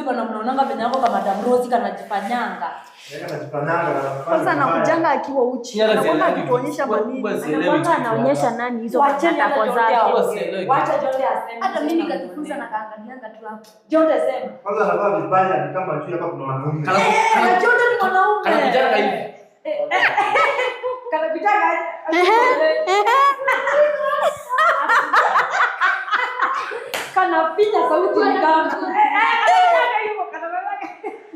Kamruzi bana mnaonanga venye yako kama Madam Rose kanajifanyanga. Kwanza nakujanga akiwa uchi. Anakwenda kutuonyesha manini. Anakwenda anaonyesha nani hizo matako zake. Wacha Jonte aseme. Hata mimi nikajifunza na kaangalianga tu hapo. Jonte sema. Kwanza anavaa vibaya ni kama juu hapa kuna wanaume. Jonte ni mwanaume. Kanapitanga hivi. Kanapitanga. Kanapinya sauti ni kama.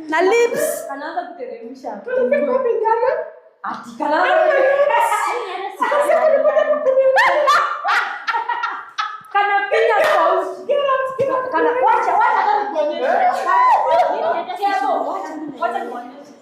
Na lips. Anaanza kuteremsha. Ati kanapinya sauti. Kana wacha kuonyesha. Wacha kuonyesha.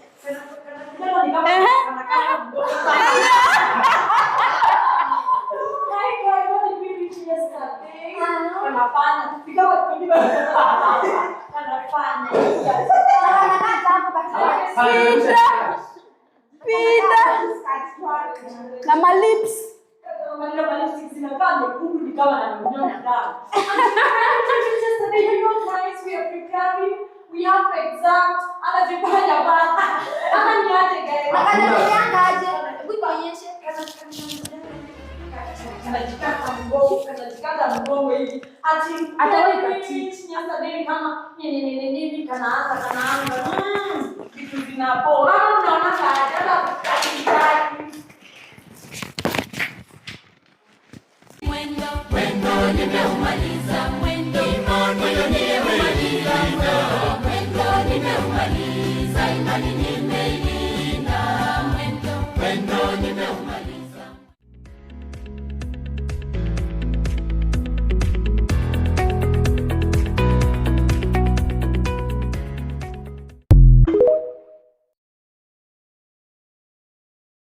Na my lips. We have exams. Anajifanya bana. Ama niache guys. Ananiangaje? Kuonyesha. Kanajikata mgongo hivi. Ati ataweka titi. Nyasa nini kama nini kanaanza